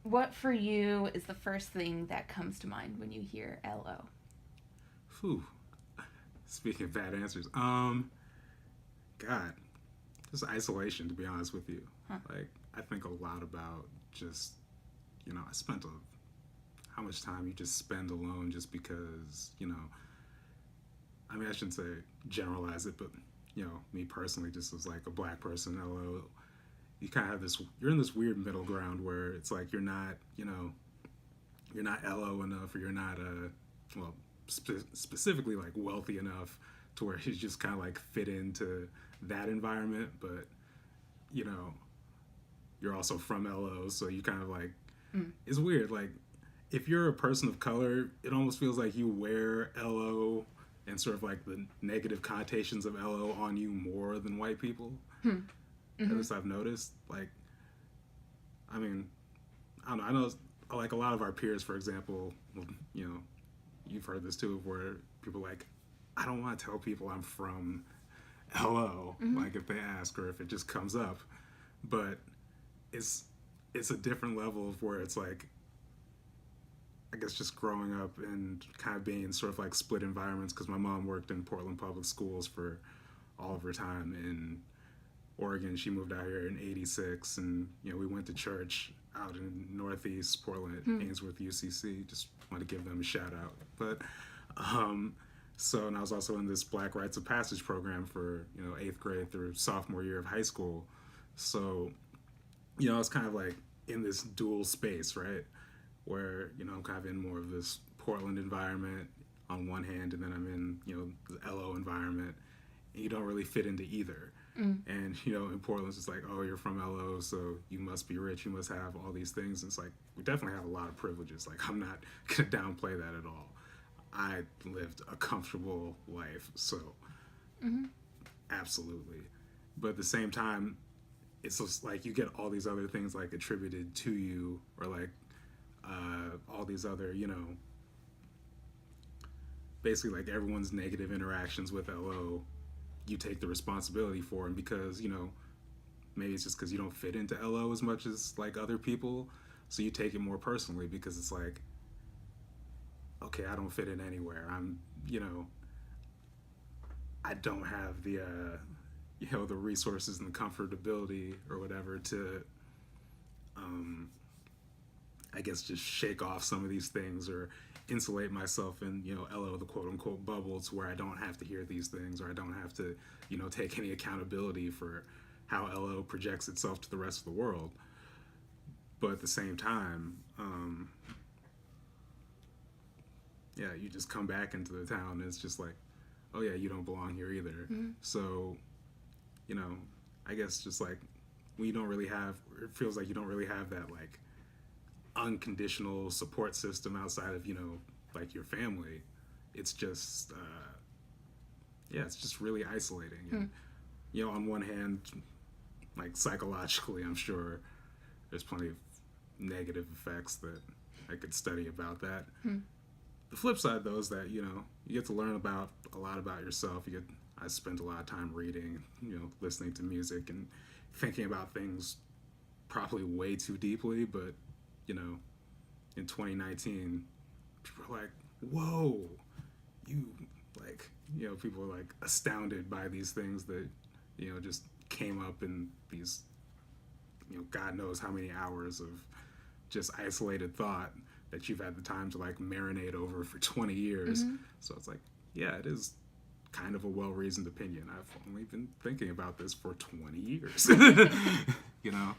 What for you is the first thing that comes to mind when you hear LO? Whew. Speaking of bad answers, God, just isolation. To be honest with you, Huh. like I think a lot about just I spent how much time you just spend alone just because I mean I shouldn't say generalize it, but me personally, just as like a black person, LO, you kind of have this. You're in this weird middle ground where it's like you're not LO enough, or you're not well specifically like wealthy enough to where you just kind of like fit into that environment, but you know you're also from LO, so you kind of like Mm. it's weird. Like if you're a person of color, it almost feels like you wear LO and sort of like the negative connotations of LO on you more than white people. Hmm. At Mm-hmm. least I've noticed. Like, I mean, I don't know. I know like a lot of our peers, for example, you know, you've heard this too, where people like, I don't want to tell people I'm from LO, Mm-hmm. like if they ask or if it just comes up. But it's it's a different level of where it's like I guess just growing up and kind of being in sort of like split environments because my mom worked in Portland public schools for all of her time in Oregon. She moved out here in '86, and we went to church out in Northeast Portland Hmm. at Ainsworth UCC. Just want to give them a shout out. But um, so, and I was also in this Black Rites of Passage program for eighth grade through sophomore year of high school. So I was kind of like in this dual space, right? Where I'm kind of in more of this Portland environment on one hand, and then I'm in the LO environment, and you don't really fit into either. Mm. And in Portland, it's just like, oh, you're from LO, so you must be rich, you must have all these things. And it's like we definitely have a lot of privileges. Like I'm not gonna downplay that at all. I lived a comfortable life, so Mm-hmm. absolutely. But at the same time, it's just like you get all these other things like attributed to you, or like all these other basically like everyone's negative interactions with LO, you take the responsibility for, and because maybe it's just because you don't fit into LO as much as like other people, so you take it more personally because it's like, okay, I don't fit in anywhere. I don't have the the resources and the comfortability or whatever to um, I guess just shake off some of these things or insulate myself in LO, the quote unquote bubbles, where I don't have to hear these things, or I don't have to take any accountability for how LO projects itself to the rest of the world. But at the same time, yeah, you just come back into the town and it's just like, oh yeah, you don't belong here either. Mm-hmm. So you know I guess just like when you don't really have, it feels like you don't really have that like unconditional support system outside of like your family. It's just yeah, it's just really isolating. Hmm. And on one hand, like psychologically, I'm sure there's plenty of negative effects that I could study about that. Hmm. The flip side, though, is that you get to learn about a lot about yourself. I spent a lot of time reading, listening to music and thinking about things probably way too deeply. But in 2019, people are like, "Whoa, you like," people are like astounded by these things that just came up in these God knows how many hours of just isolated thought that you've had the time to like marinate over for 20 years. Mm-hmm. So it's like, yeah, it is kind of a well-reasoned opinion. I've only been thinking about this for 20 years. you know